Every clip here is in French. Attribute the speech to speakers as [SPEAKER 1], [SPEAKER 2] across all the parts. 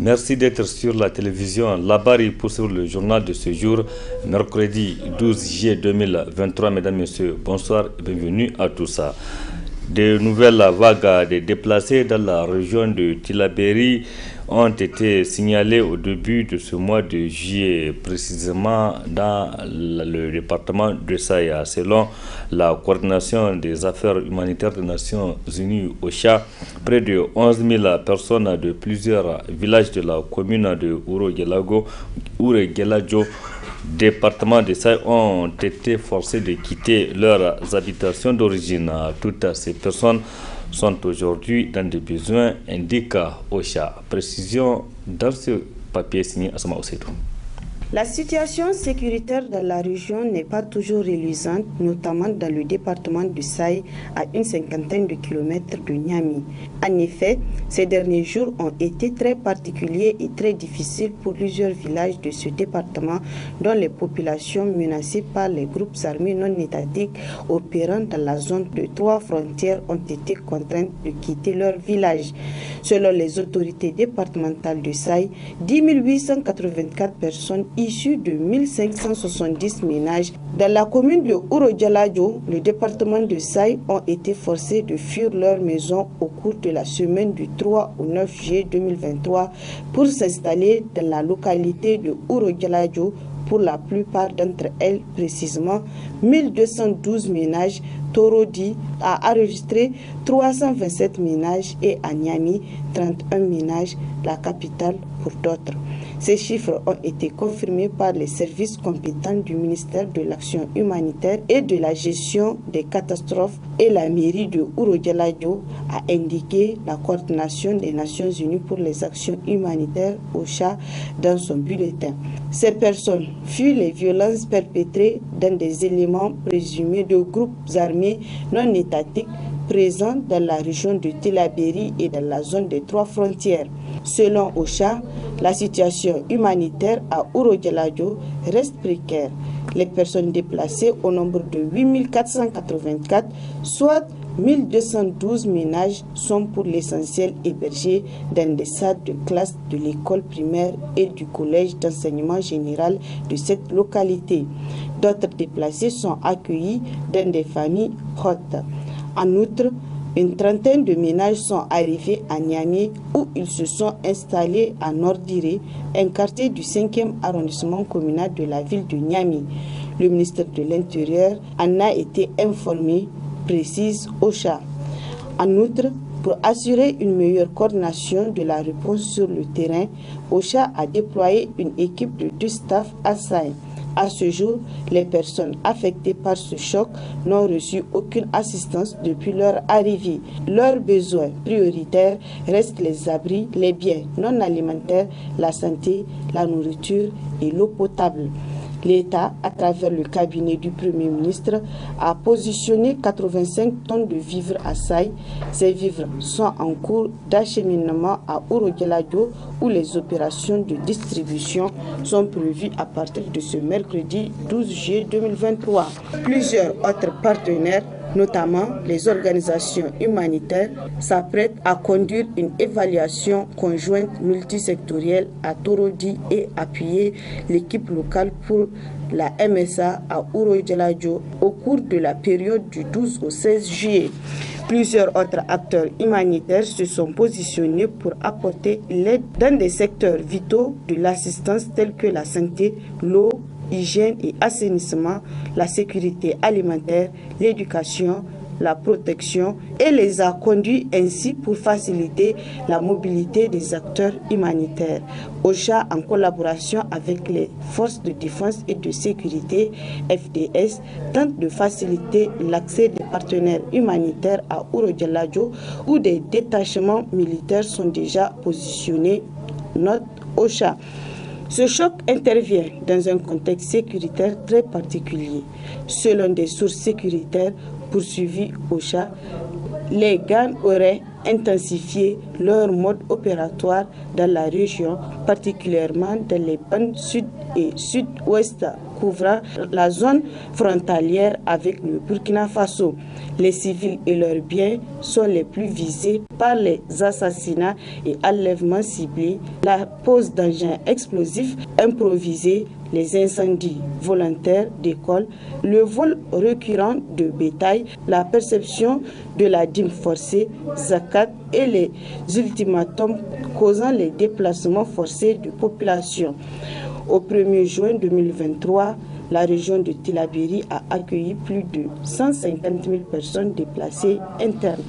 [SPEAKER 1] Merci d'être sur la télévision Labari pour suivre le journal de ce jour, mercredi 12 juillet 2023. Mesdames, Messieurs, bonsoir et bienvenue à tous. De nouvelles vagues de déplacés dans la région de Tillabéri ont été signalées au début de ce mois de juillet, précisément dans le département de Saïa. Selon la coordination des affaires humanitaires des Nations Unies, OCHA, près de 11 000 personnes de plusieurs villages de la commune de Ouro-Guéladjo, département de Saï, ont été forcés de quitter leurs habitations d'origine. Toutes ces personnes sont aujourd'hui dans des besoins, indique OCHA. Précision dans ce papier signé Asma Oseidou.
[SPEAKER 2] La situation sécuritaire dans la région n'est pas toujours reluisante, notamment dans le département du Saï, à une cinquantaine de kilomètres de Niamey. En effet, ces derniers jours ont été très particuliers et très difficiles pour plusieurs villages de ce département, dont les populations menacées par les groupes armés non étatiques opérant dans la zone de 3 frontières ont été contraintes de quitter leur village. Selon les autorités départementales du Saï, 10 884 personnes issus de 1570 ménages dans la commune de Ouro-Guéladjo, le département de Saï, ont été forcés de fuir leur maison au cours de la semaine du 3 au 9 juillet 2023 pour s'installer dans la localité de Ouro-Guéladjo. Pour la plupart d'entre elles, précisément 1212 ménages, Torodi a enregistré 327 ménages et à Niamey 31 ménages, la capitale pour d'autres. Ces chiffres ont été confirmés par les services compétents du ministère de l'Action humanitaire et de la gestion des catastrophes et la mairie de Ouro-Guéladjo, a indiqué la coordination des Nations Unies pour les actions humanitaires OCHA dans son bulletin. Ces personnes fuient les violences perpétrées dans des éléments présumés de groupes armés non étatiques présents dans la région de Tillabéri et dans la zone des 3 frontières. Selon OCHA, la situation humanitaire à Ouro-Guéladjo reste précaire. Les personnes déplacées au nombre de 8 484, soit 1212 ménages, sont pour l'essentiel hébergés dans des salles de classe de l'école primaire et du collège d'enseignement général de cette localité. D'autres déplacés sont accueillis dans des familles hôtes. En outre, une trentaine de ménages sont arrivés à Niamey où ils se sont installés à Nordiré, un quartier du 5e arrondissement communal de la ville de Niamey. Le ministère de l'Intérieur en a été informé, précise OCHA. En outre, pour assurer une meilleure coordination de la réponse sur le terrain, OCHA a déployé une équipe de 2 staffs à Saï. À ce jour, les personnes affectées par ce choc n'ont reçu aucune assistance depuis leur arrivée. Leurs besoins prioritaires restent les abris, les biens non alimentaires, la santé, la nourriture et l'eau potable. L'État, à travers le cabinet du Premier ministre, a positionné 85 tonnes de vivres à Saï. Ces vivres sont en cours d'acheminement à Ouro-Guéladjo où les opérations de distribution sont prévues à partir de ce mercredi 12 juillet 2023. Plusieurs autres partenaires, notamment les organisations humanitaires, s'apprêtent à conduire une évaluation conjointe multisectorielle à Torodi et appuyer l'équipe locale pour la MSA à Ouro-Guéladjo au cours de la période du 12 au 16 juillet. Plusieurs autres acteurs humanitaires se sont positionnés pour apporter l'aide dans des secteurs vitaux de l'assistance tels que la santé, l'eau, hygiène et assainissement, la sécurité alimentaire, l'éducation, la protection et les a conduits ainsi pour faciliter la mobilité des acteurs humanitaires. OCHA, en collaboration avec les forces de défense et de sécurité FDS, tente de faciliter l'accès des partenaires humanitaires à Ouro-Guéladjo où des détachements militaires sont déjà positionnés, note OCHA. Ce choc intervient dans un contexte sécuritaire très particulier. Selon des sources sécuritaires poursuivies OCHA, les gangs auraient intensifier leur mode opératoire dans la région, particulièrement dans les bandes sud et sud-ouest couvrant la zone frontalière avec le Burkina Faso. Les civils et leurs biens sont les plus visés par les assassinats et enlèvements ciblés, la pose d'engins explosifs improvisés, les incendies volontaires d'écoles, le vol récurrent de bétail, la perception de la dîme forcée, zakat et les ultimatums causant les déplacements forcés de population. Au 1er juin 2023, la région de Tillabéri a accueilli plus de 150 000 personnes déplacées internes.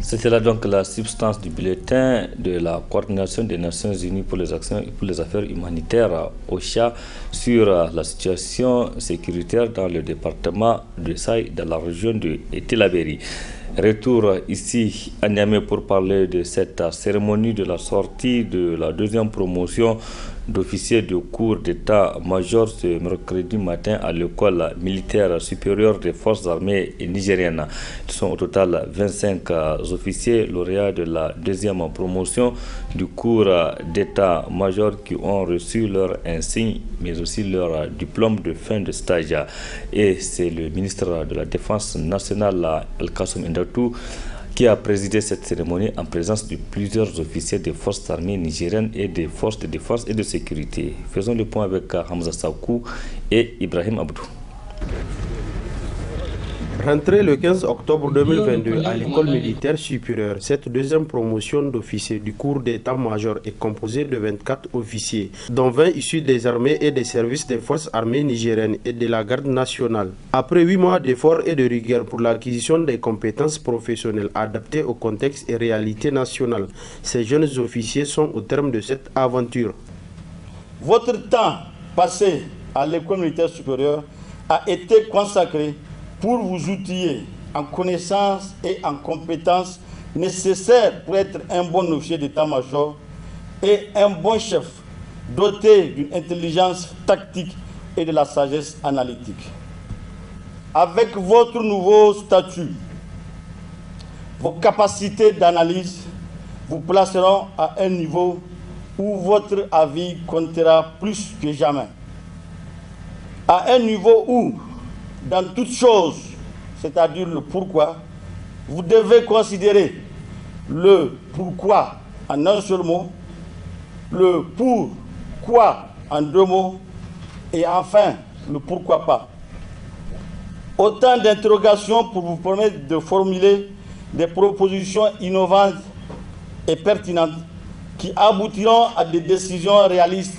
[SPEAKER 1] C'était là donc la substance du bulletin de la Coordination des Nations Unies pour les actions et pour les affaires humanitaires OCHA sur la situation sécuritaire dans le département de Saï, dans la région de Tillabéri. Retour ici à Niamey pour parler de cette cérémonie de la sortie de la deuxième promotion d'officiers de cours d'état-major ce mercredi matin à l'école militaire supérieure des forces armées nigériennes. Ils sont au total 25 officiers lauréats de la deuxième promotion du cours d'état-major qui ont reçu leur insigne mais aussi leur diplôme de fin de stage. Et c'est le ministre de la Défense nationale, El-Kassoum Indatou, qui a présidé cette cérémonie en présence de plusieurs officiers des forces armées nigériennes et des forces de défense et de sécurité. Faisons le point avec Hamza Sakou et Ibrahim Abdou.
[SPEAKER 3] Rentrée le 15 octobre 2022 à l'école militaire supérieure, cette deuxième promotion d'officiers du cours d'état-major est composée de 24 officiers, dont 20 issus des armées et des services des forces armées nigériennes et de la garde nationale. Après 8 mois d'efforts et de rigueur pour l'acquisition des compétences professionnelles adaptées au contexte et réalité nationale, ces jeunes officiers sont au terme de cette aventure.
[SPEAKER 4] Votre temps passé à l'école militaire supérieure a été consacré pour vous outiller en connaissances et en compétences nécessaires pour être un bon officier d'état-major et un bon chef doté d'une intelligence tactique et de la sagesse analytique. Avec votre nouveau statut, vos capacités d'analyse vous placeront à un niveau où votre avis comptera plus que jamais. À un niveau où, dans toute chose, c'est-à-dire le pourquoi, vous devez considérer le pourquoi en un seul mot, le pourquoi en 2 mots, et enfin le pourquoi pas. Autant d'interrogations pour vous permettre de formuler des propositions innovantes et pertinentes qui aboutiront à des décisions réalistes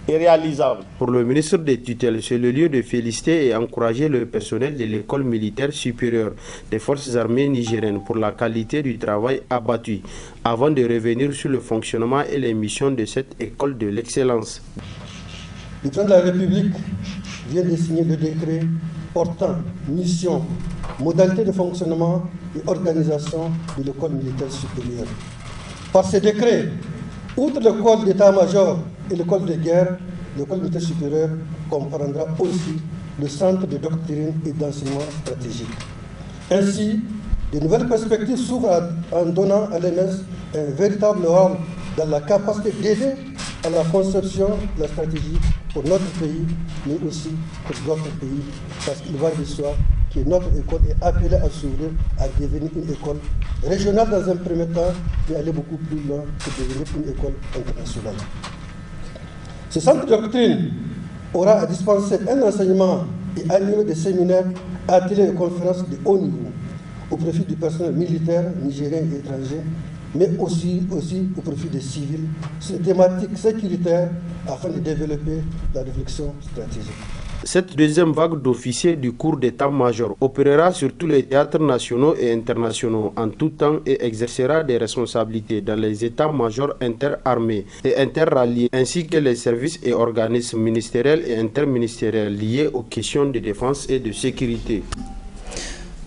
[SPEAKER 4] et réalisable.
[SPEAKER 3] Pour le ministre des tutelles, c'est le lieu de féliciter et encourager le personnel de l'école militaire supérieure des forces armées nigériennes pour la qualité du travail abattu, avant de revenir sur le fonctionnement et les missions de cette école de l'excellence.
[SPEAKER 5] Le président de la République vient de signer le décret portant mission, modalités de fonctionnement et organisation de l'école militaire supérieure. Par ce décret, outre l'école d'état-major et l'école de guerre, l'école militaire supérieure comprendra aussi le centre de doctrine et d'enseignement stratégique. Ainsi, de nouvelles perspectives s'ouvrent en donnant à l'ENS un véritable rôle dans la capacité d'aider à la conception de la stratégie pour notre pays, mais aussi pour d'autres pays, parce qu'il va de soi que notre école est appelée à s'ouvrir, à devenir une école régionale dans un premier temps, mais aller beaucoup plus loin pour devenir une école internationale. Ce centre de doctrine aura à dispenser un enseignement et animer des séminaires, ateliers et conférences de haut niveau au profit du personnel militaire nigérien et étranger, mais aussi au profit des civils sur les thématiques sécuritaires afin de développer la réflexion stratégique.
[SPEAKER 3] Cette deuxième vague d'officiers du cours d'état-major opérera sur tous les théâtres nationaux et internationaux en tout temps et exercera des responsabilités dans les états-majors interarmés et interralliés, ainsi que les services et organismes ministériels et interministériels liés aux questions de défense et de sécurité.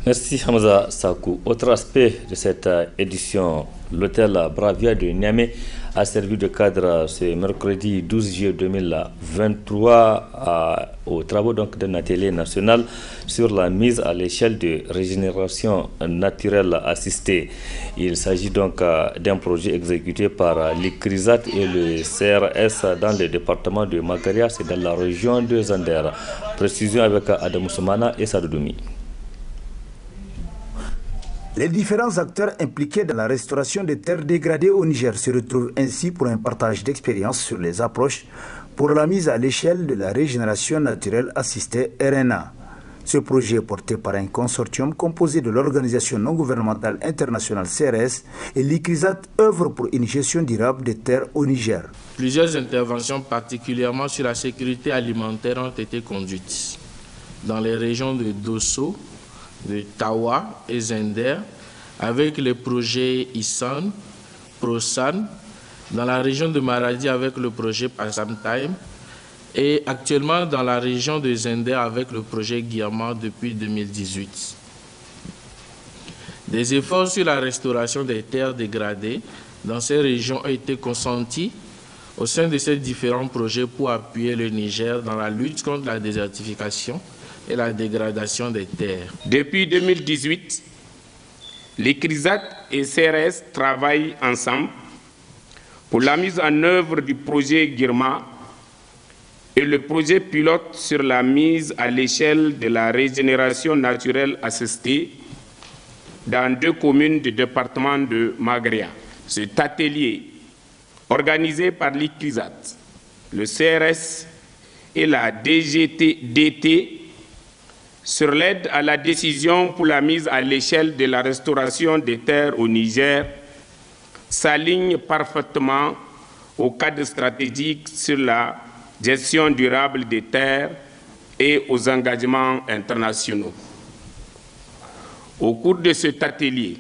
[SPEAKER 1] Merci Hamza Sakou. Autre aspect de cette édition, l'hôtel Bravia de Niamey a servi de cadre ce mercredi 12 juillet 2023 aux travaux d'un atelier national sur la mise à l'échelle de régénération naturelle assistée. Il s'agit donc d'un projet exécuté par l'ICRISAT et le CRS dans le département de Magaria, c'est dans la région de Zander. Précision avec Adam Soumana et Sadoumi.
[SPEAKER 6] Les différents acteurs impliqués dans la restauration des terres dégradées au Niger se retrouvent ainsi pour un partage d'expériences sur les approches pour la mise à l'échelle de la régénération naturelle assistée RNA. Ce projet est porté par un consortium composé de l'organisation non gouvernementale internationale CRS et l'ICRISAT œuvre pour une gestion durable des terres au Niger.
[SPEAKER 7] Plusieurs interventions, particulièrement sur la sécurité alimentaire, ont été conduites dans les régions de Dosso, de Tawa et Zender, avec les projets ISAN, ProSan, dans la région de Maradi avec le projet Passam Time, et actuellement dans la région de Zender avec le projet Guiama depuis 2018. Des efforts sur la restauration des terres dégradées dans ces régions ont été consentis au sein de ces différents projets pour appuyer le Niger dans la lutte contre la désertification et la dégradation des terres.
[SPEAKER 8] Depuis 2018, les CRISAT et CRS travaillent ensemble pour la mise en œuvre du projet GIRMA et le projet pilote sur la mise à l'échelle de la régénération naturelle assistée dans 2 communes du département de Magaria. Cet atelier, organisé par l'ICRISAT, le CRS et la DGT sur l'aide à la décision pour la mise à l'échelle de la restauration des terres au Niger, s'aligne parfaitement au cadre stratégique sur la gestion durable des terres et aux engagements internationaux. Au cours de cet atelier,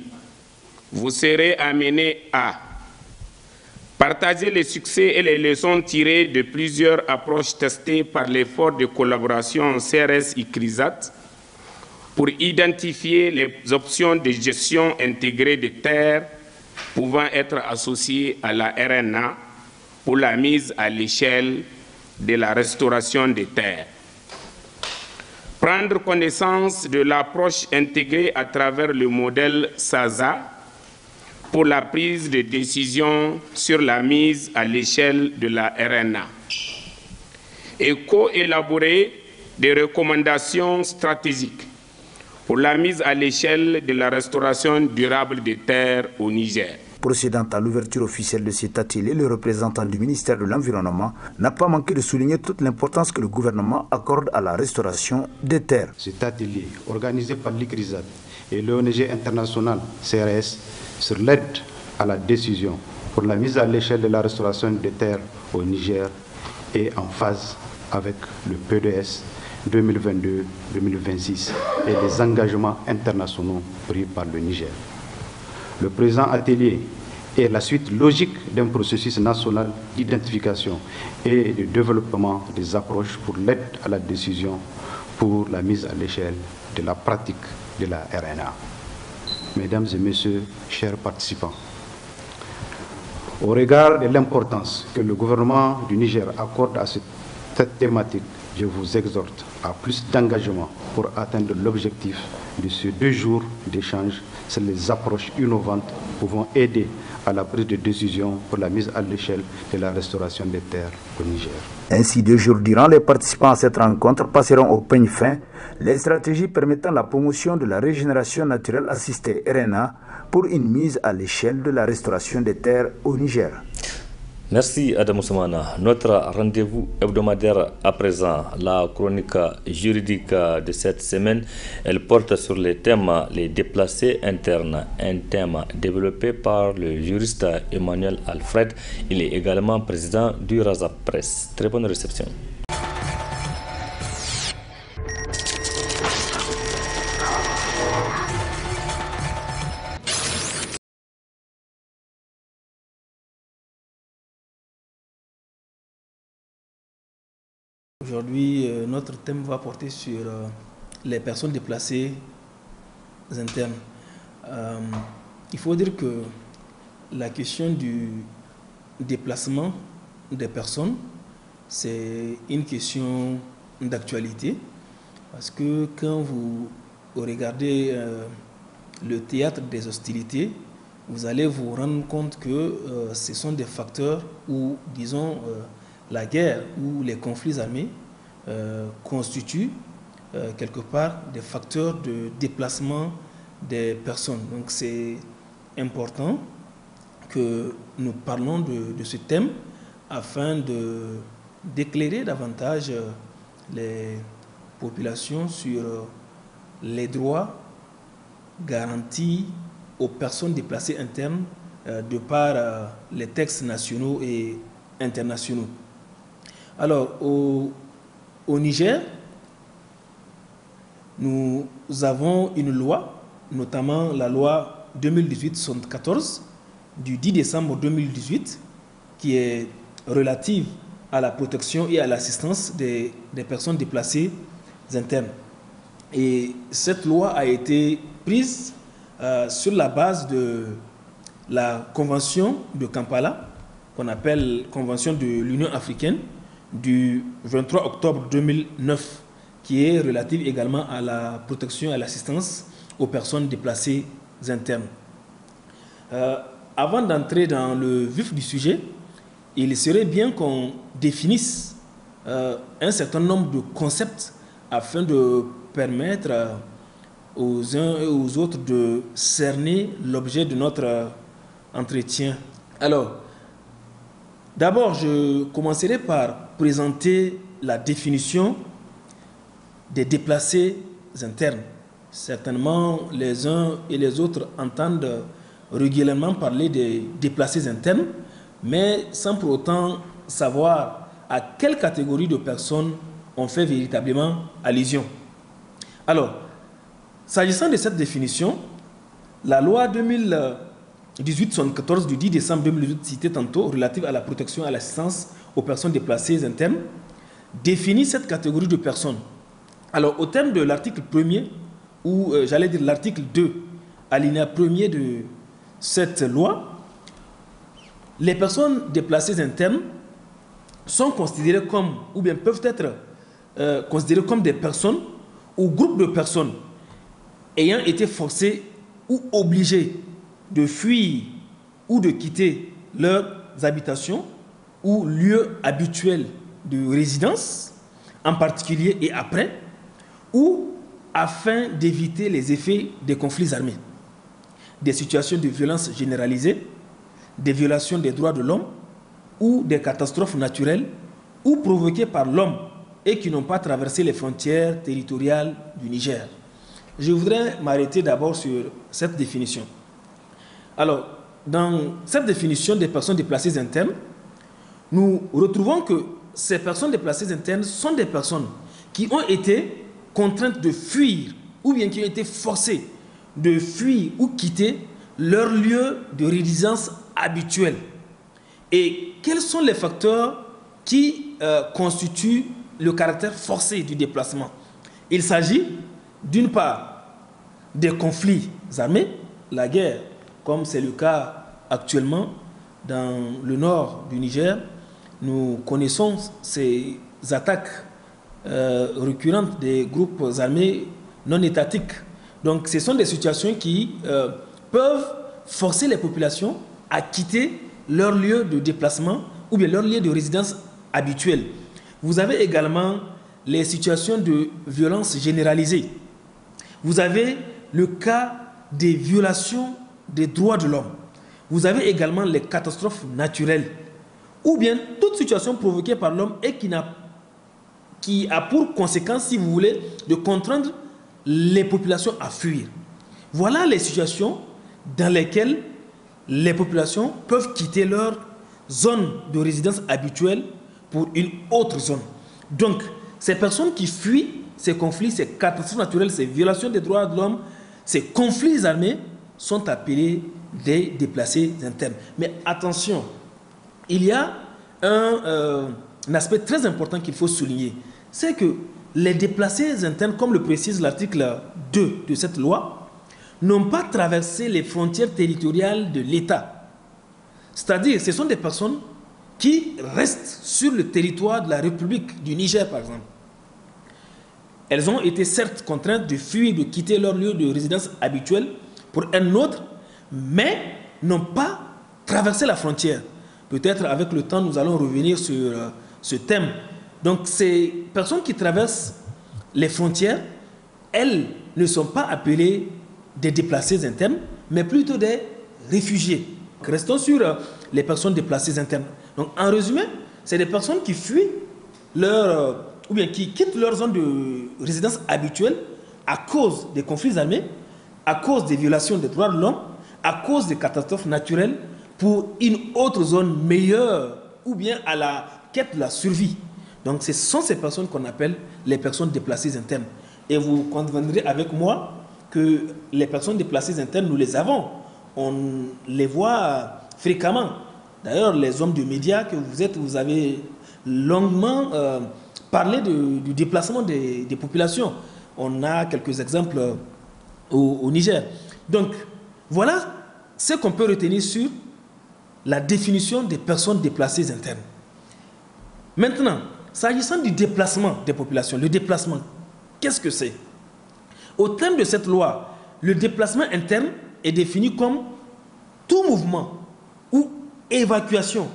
[SPEAKER 8] vous serez amenés à partager les succès et les leçons tirées de plusieurs approches testées par l'effort de collaboration CRS-ICRISAT pour identifier les options de gestion intégrée des terres pouvant être associées à la RNA pour la mise à l'échelle de la restauration des terres. Prendre connaissance de l'approche intégrée à travers le modèle SASA pour la prise de décision sur la mise à l'échelle de la RNA et co-élaborer des recommandations stratégiques pour la mise à l'échelle de la restauration durable des terres au Niger.
[SPEAKER 6] Procédant à l'ouverture officielle de cet atelier, le représentant du ministère de l'Environnement n'a pas manqué de souligner toute l'importance que le gouvernement accorde à la restauration des terres.
[SPEAKER 3] Cet atelier, organisé par l'ICRISAT et l'ONG internationale CRS, sur l'aide à la décision pour la mise à l'échelle de la restauration des terres au Niger, est en phase avec le PDS 2022-2026 et les engagements internationaux pris par le Niger. Le présent atelier est la suite logique d'un processus national d'identification et de développement des approches pour l'aide à la décision pour la mise à l'échelle de la pratique de la RNA. Mesdames et messieurs, chers participants, au regard de l'importance que le gouvernement du Niger accorde à cette thématique, je vous exhorte à plus d'engagement pour atteindre l'objectif de ces 2 jours d'échange sur les approches innovantes pouvant aider à la prise de décision pour la mise à l'échelle de la restauration des terres au Niger.
[SPEAKER 6] Ainsi, 2 jours durant, les participants à cette rencontre passeront au peigne fin les stratégies permettant la promotion de la régénération naturelle assistée RNA pour une mise à l'échelle de la restauration des terres au Niger.
[SPEAKER 1] Merci Adam Soumana. Notre rendez-vous hebdomadaire à présent, la chronique juridique de cette semaine, elle porte sur les thèmes les déplacés internes, un thème développé par le juriste Emmanuel Alfred. Il est également président du Razap Press. Très bonne réception.
[SPEAKER 9] Aujourd'hui, notre thème va porter sur les personnes déplacées internes. Il faut dire que la question du déplacement des personnes, c'est une question d'actualité, parce que quand vous regardez le théâtre des hostilités, vous allez vous rendre compte que ce sont des facteurs où, disons, la guerre ou les conflits armés constituent quelque part des facteurs de déplacement des personnes. Donc c'est important que nous parlons de ce thème afin d'éclairer davantage les populations sur les droits garantis aux personnes déplacées internes de par les textes nationaux et internationaux. Alors, au Niger, nous avons une loi, notamment la loi 2018-74 du 10 décembre 2018, qui est relative à la protection et à l'assistance des personnes déplacées internes. Et cette loi a été prise sur la base de la Convention de Kampala, qu'on appelle Convention de l'Union africaine, du 23 octobre 2009, qui est relative également à la protection et à l'assistance aux personnes déplacées internes. Avant d'entrer dans le vif du sujet, il serait bien qu'on définisse un certain nombre de concepts afin de permettre aux uns et aux autres de cerner l'objet de notre entretien. Alors, d'abord, je commencerai par présenter la définition des déplacés internes. Certainement, les uns et les autres entendent régulièrement parler des déplacés internes, mais sans pour autant savoir à quelle catégorie de personnes on fait véritablement allusion. Alors, s'agissant de cette définition, la loi 2018-74 du 10 décembre 2018 citée tantôt, relative à la protection et à l'assistance aux personnes déplacées internes, définit cette catégorie de personnes. Alors, au terme de l'article 1er, ou j'allais dire l'article 2, alinéa 1er de cette loi, les personnes déplacées internes sont considérées comme, ou bien peuvent être considérées comme des personnes ou groupes de personnes ayant été forcées ou obligées de fuir ou de quitter leurs habitations ou lieux habituels de résidence, en particulier et après, ou afin d'éviter les effets des conflits armés, des situations de violence généralisée, des violations des droits de l'homme ou des catastrophes naturelles ou provoquées par l'homme et qui n'ont pas traversé les frontières territoriales du Niger. Je voudrais m'arrêter d'abord sur cette définition. Alors, dans cette définition des personnes déplacées internes, nous retrouvons que ces personnes déplacées internes sont des personnes qui ont été contraintes de fuir ou bien qui ont été forcées de fuir ou quitter leur lieu de résidence habituel. Et quels sont les facteurs qui constituent le caractère forcé du déplacement? Il s'agit d'une part des conflits armés, la guerre, comme c'est le cas actuellement dans le nord du Niger. Nous connaissons ces attaques récurrentes des groupes armés non étatiques. Donc ce sont des situations qui peuvent forcer les populations à quitter leur lieu de déplacement ou bien leur lieu de résidence habituel. Vous avez également les situations de violence généralisée. Vous avez le cas des violations des droits de l'homme. Vous avez également les catastrophes naturelles ou bien toute situation provoquée par l'homme et qui a pour conséquence, si vous voulez, de contraindre les populations à fuir. Voilà les situations dans lesquelles les populations peuvent quitter leur zone de résidence habituelle pour une autre zone. Donc, ces personnes qui fuient ces conflits, ces catastrophes naturelles, ces violations des droits de l'homme, ces conflits armés sont appelés des déplacés internes. Mais attention, il y a un aspect très important qu'il faut souligner. C'est que les déplacés internes, comme le précise l'article 2 de cette loi, n'ont pas traversé les frontières territoriales de l'État. C'est-à-dire, ce sont des personnes qui restent sur le territoire de la République du Niger, par exemple. elles ont été certes contraintes de fuir, de quitter leur lieu de résidence habituel pour un autre, mais n'ont pas traversé la frontière. Peut-être avec le temps, nous allons revenir sur ce thème. Donc ces personnes qui traversent les frontières, elles ne sont pas appelées des déplacés internes, mais plutôt des réfugiés. Restons sur les personnes déplacées internes. Donc en résumé, c'est des personnes qui fuient ou bien qui quittent leur zone de résidence habituelle à cause des conflits armés, à cause des violations des droits de l'homme, à cause des catastrophes naturelles, pour une autre zone meilleure, ou bien à la quête de la survie. Donc ce sont ces personnes qu'on appelle les personnes déplacées internes. Et vous conviendrez avec moi que les personnes déplacées internes, nous les avons. On les voit fréquemment. D'ailleurs, les hommes de médias que vous êtes, vous avez longuement parlé du déplacement des populations. On a quelques exemples au Niger. Donc, voilà ce qu'on peut retenir sur la définition des personnes déplacées internes. Maintenant, s'agissant du déplacement des populations, le déplacement, qu'est-ce que c'est? Au terme de cette loi, le déplacement interne est défini comme tout mouvement ou évacuation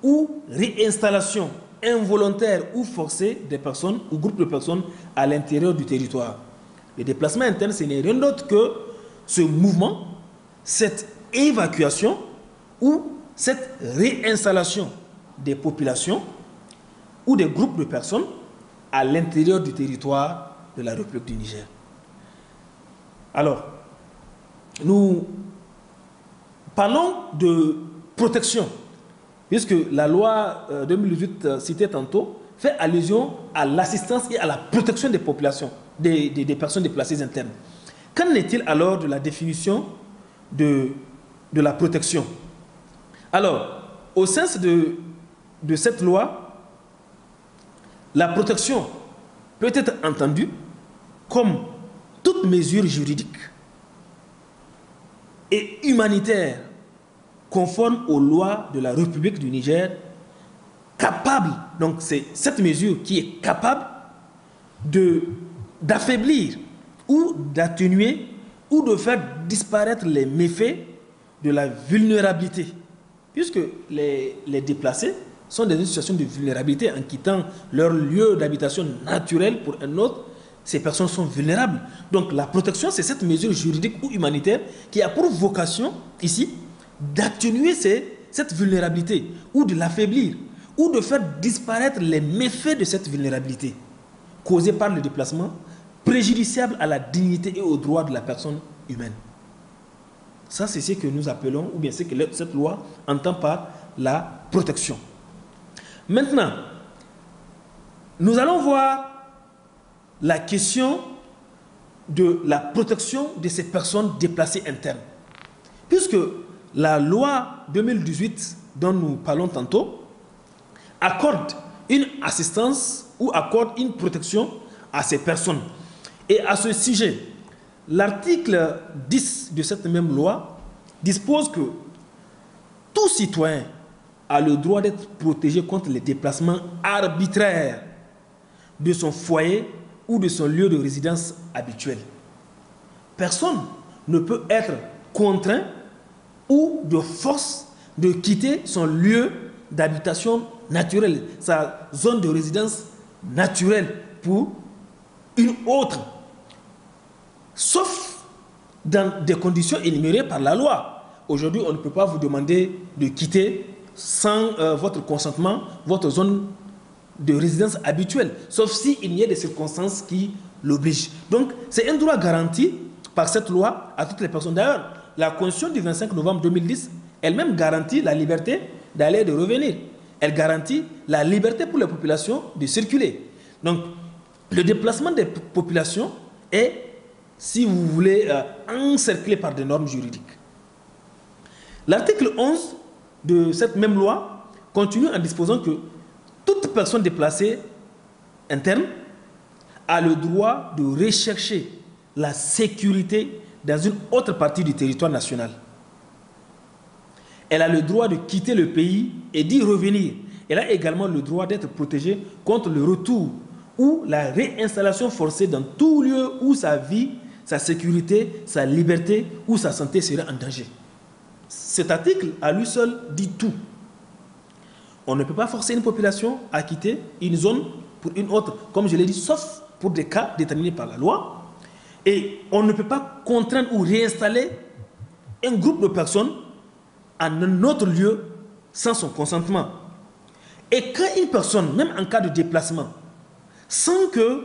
[SPEAKER 9] ou réinstallation involontaire ou forcée des personnes ou groupes de personnes à l'intérieur du territoire. Le déplacement interne, ce n'est rien d'autre que ce mouvement, cette évacuation ou cette réinstallation des populations ou des groupes de personnes à l'intérieur du territoire de la République du Niger. Alors, nous parlons de protection, puisque la loi 2018 citée tantôt fait allusion à l'assistance et à la protection des populations, des personnes déplacées internes. Qu'en est-il alors de la définition de la protection? Alors, au sens de cette loi, la protection peut être entendue comme toute mesure juridique et humanitaire conforme aux lois de la République du Niger, capable, donc c'est cette mesure qui est capable d'affaiblir ou d'atténuer ou de faire disparaître les méfaits de la vulnérabilité, puisque les déplacés sont dans une situation de vulnérabilité en quittant leur lieu d'habitation naturel pour un autre. Ces personnes sont vulnérables. Donc la protection, c'est cette mesure juridique ou humanitaire qui a pour vocation ici d'atténuer cette vulnérabilité ou de l'affaiblir ou de faire disparaître les méfaits de cette vulnérabilité causée par le déplacement, préjudiciable à la dignité et aux droits de la personne humaine. Ça, c'est ce que nous appelons, ou bien ce que cette loi entend par la protection. Maintenant, nous allons voir la question de la protection de ces personnes déplacées internes. Puisque la loi 2018 dont nous parlons tantôt accorde une assistance ou accorde une protection à ces personnes. Et à ce sujet, l'article 10 de cette même loi dispose que tout citoyen a le droit d'être protégé contre les déplacements arbitraires de son foyer ou de son lieu de résidence habituel. Personne ne peut être contraint ou de force de quitter son lieu d'habitation naturelle, sa zone de résidence naturelle pour une autre, sauf dans des conditions énumérées par la loi. Aujourd'hui, on ne peut pas vous demander de quitter sans votre consentement, votre zone de résidence habituelle, sauf s'il y a des circonstances qui l'obligent. Donc, c'est un droit garanti par cette loi à toutes les personnes. D'ailleurs, la Constitution du 25 novembre 2010, elle-même garantit la liberté d'aller et de revenir. Elle garantit la liberté pour les populations de circuler. Donc, le déplacement des populations est, si vous voulez, encerclé par des normes juridiques. L'article 11 de cette même loi continue en disposant que toute personne déplacée interne a le droit de rechercher la sécurité dans une autre partie du territoire national. Elle a le droit de quitter le pays et d'y revenir. Elle a également le droit d'être protégée contre le retour ou la réinstallation forcée dans tout lieu où sa vie, sa sécurité, sa liberté ou sa santé seraient en danger. Cet article, à lui seul, dit tout. On ne peut pas forcer une population à quitter une zone pour une autre, comme je l'ai dit, sauf pour des cas déterminés par la loi. Et on ne peut pas contraindre ou réinstaller un groupe de personnes en un autre lieu sans son consentement. Et quand une personne, même en cas de déplacement, sent que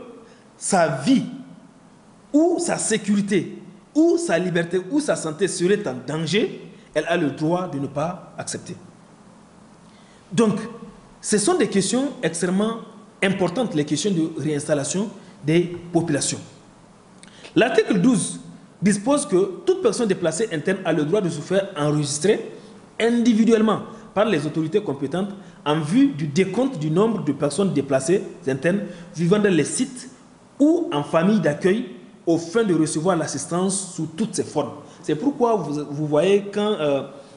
[SPEAKER 9] sa vie ou sa sécurité ou sa liberté ou sa santé serait en danger, elle a le droit de ne pas accepter. Donc, ce sont des questions extrêmement importantes, les questions de réinstallation des populations. L'article 12 dispose que toute personne déplacée interne a le droit de se faire enregistrer individuellement par les autorités compétentes en vue du décompte du nombre de personnes déplacées internes vivant dans les sites ou en famille d'accueil aux fins de recevoir l'assistance sous toutes ses formes. C'est pourquoi vous voyez quand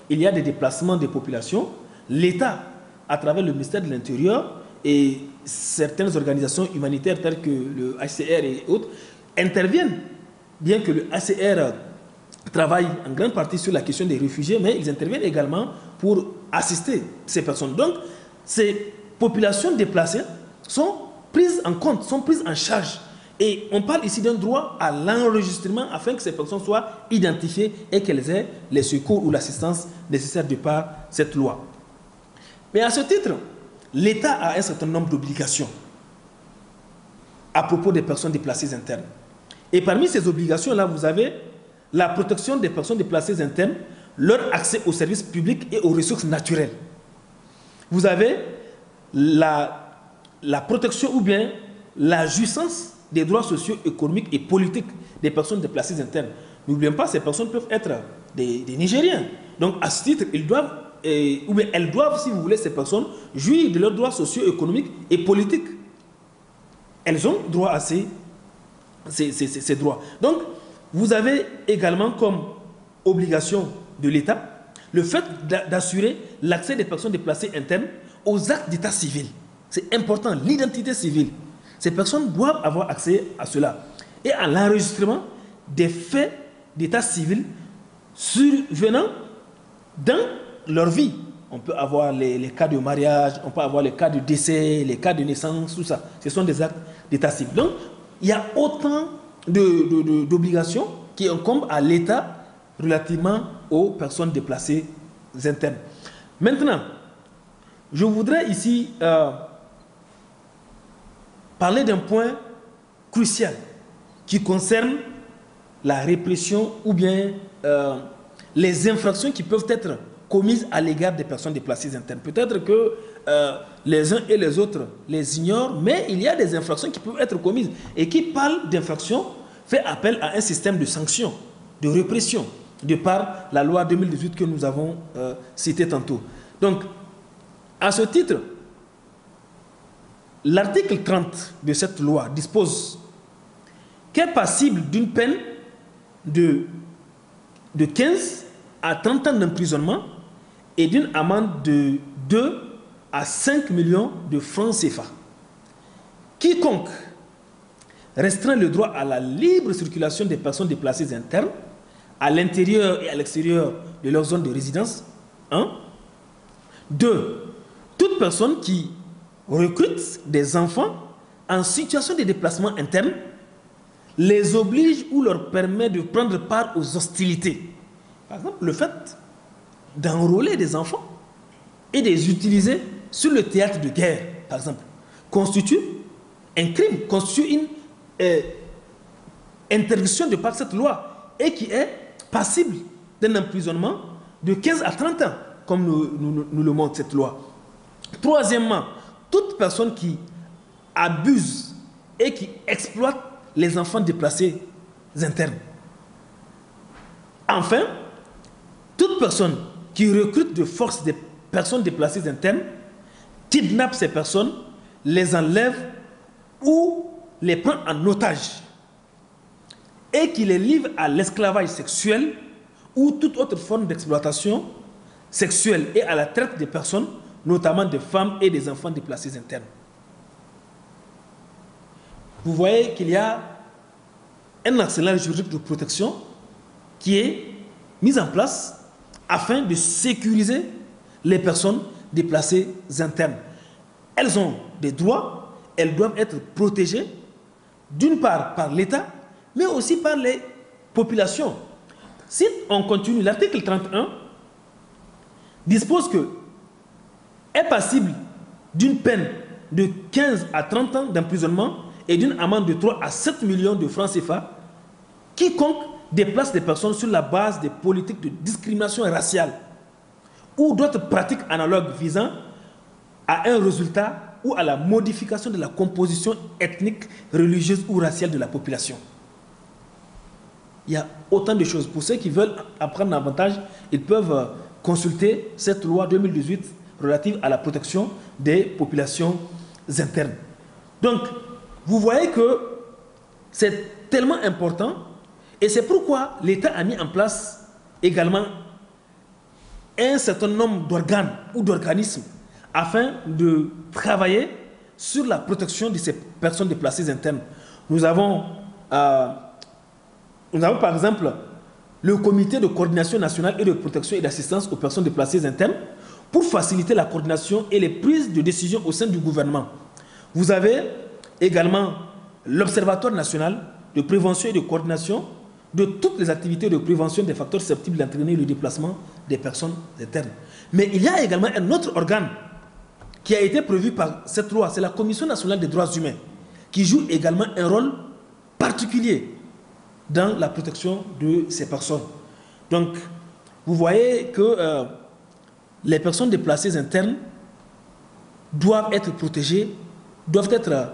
[SPEAKER 9] il y a des déplacements des populations, l'État, à travers le ministère de l'Intérieur et certaines organisations humanitaires telles que le HCR et autres, interviennent, bien que le HCR travaille en grande partie sur la question des réfugiés, mais ils interviennent également pour assister ces personnes. Donc, ces populations déplacées sont prises en compte, sont prises en charge. Et on parle ici d'un droit à l'enregistrement afin que ces personnes soient identifiées et qu'elles aient les secours ou l'assistance nécessaire de par cette loi. Mais à ce titre, l'État a un certain nombre d'obligations à propos des personnes déplacées internes. Et parmi ces obligations-là, vous avez la protection des personnes déplacées internes, leur accès aux services publics et aux ressources naturelles. Vous avez la protection ou bien la jouissance des droits sociaux, économiques et politiques des personnes déplacées internes. N'oublions pas, ces personnes peuvent être des Nigériens. Donc, à ce titre, ils doivent, ou bien elles doivent, si vous voulez, ces personnes, jouir de leurs droits sociaux, économiques et politiques. Elles ont droit à ces droits. Donc, vous avez également comme obligation de l'État le fait d'assurer l'accès des personnes déplacées internes aux actes d'état civil. C'est important, l'identité civile. Ces personnes doivent avoir accès à cela. Et à l'enregistrement des faits d'état civil survenant dans leur vie. On peut avoir les cas de mariage, on peut avoir les cas de décès, les cas de naissance, tout ça. Ce sont des actes d'état civil. Donc, il y a autant d'obligations qui incombent à l'État relativement aux personnes déplacées internes. Maintenant, je voudrais ici parler d'un point crucial qui concerne la répression ou bien les infractions qui peuvent être commises à l'égard des personnes déplacées internes. Peut-être que les uns et les autres les ignorent, mais il y a des infractions qui peuvent être commises. Et qui parle d'infractions fait appel à un système de sanctions, de répression, de par la loi 2018 que nous avons citée tantôt. Donc, à ce titre, l'article 30 de cette loi dispose qu'est passible d'une peine de 15 à 30 ans d'emprisonnement et d'une amende de 2 à 5 millions de francs CFA. Quiconque restreint le droit à la libre circulation des personnes déplacées internes à l'intérieur et à l'extérieur de leur zone de résidence. 1. 2. Toute personne qui recrute des enfants en situation de déplacement interne, les oblige ou leur permet de prendre part aux hostilités. Par exemple, le fait d'enrôler des enfants et de les utiliser sur le théâtre de guerre, par exemple, constitue un crime, constitue une interdiction de par cette loi et qui est passible d'un emprisonnement de 15 à 30 ans, comme nous le montre cette loi. Troisièmement, toute personne qui abuse et qui exploite les enfants déplacés internes. Enfin, toute personne qui recrute de force des personnes déplacées internes, kidnappe ces personnes, les enlève ou les prend en otage et qui les livre à l'esclavage sexuel ou toute autre forme d'exploitation sexuelle et à la traite des personnes, notamment des femmes et des enfants déplacés internes. vous voyez qu'il y a un arsenal juridique de protection qui est mis en place afin de sécuriser les personnes déplacées internes. Elles ont des droits, elles doivent être protégées, d'une part par l'État, mais aussi par les populations. Si on continue, l'article 31 dispose que est passible d'une peine de 15 à 30 ans d'emprisonnement et d'une amende de 3 à 7 millions de francs CFA quiconque déplace des personnes sur la base des politiques de discrimination raciale ou d'autres pratiques analogues visant à un résultat ou à la modification de la composition ethnique, religieuse ou raciale de la population. Il y a autant de choses. Pour ceux qui veulent apprendre davantage, ils peuvent consulter cette loi 2018 relative à la protection des populations internes. Donc, vous voyez que c'est tellement important et c'est pourquoi l'État a mis en place également un certain nombre d'organes ou d'organismes afin de travailler sur la protection de ces personnes déplacées internes. Nous avons par exemple le comité de coordination nationale et de protection et d'assistance aux personnes déplacées internes pour faciliter la coordination et les prises de décision au sein du gouvernement. Vous avez également l'Observatoire national de prévention et de coordination de toutes les activités de prévention des facteurs susceptibles d'entraîner le déplacement des personnes internes. Mais il y a également un autre organe qui a été prévu par cette loi, c'est la Commission nationale des droits humains, qui joue également un rôle particulier dans la protection de ces personnes. Donc, vous voyez que les personnes déplacées internes doivent être protégées, doivent être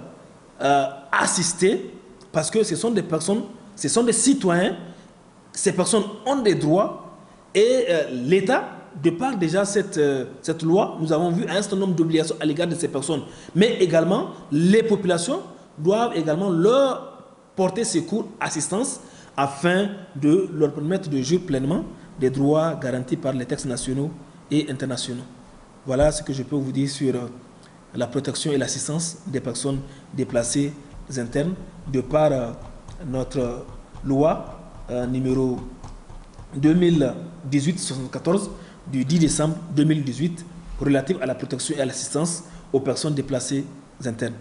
[SPEAKER 9] assistées, parce que ce sont des personnes, ce sont des citoyens, ces personnes ont des droits, et l'État, de par déjà cette loi, nous avons vu un certain nombre d'obligations à l'égard de ces personnes. Mais également, les populations doivent également leur porter secours, assistance, afin de leur permettre de jouir pleinement des droits garantis par les textes nationaux et internationaux. Voilà ce que je peux vous dire sur la protection et l'assistance des personnes déplacées internes, de par notre loi numéro 2018-74 du 10 décembre 2018 relative à la protection et à l'assistance aux personnes déplacées internes.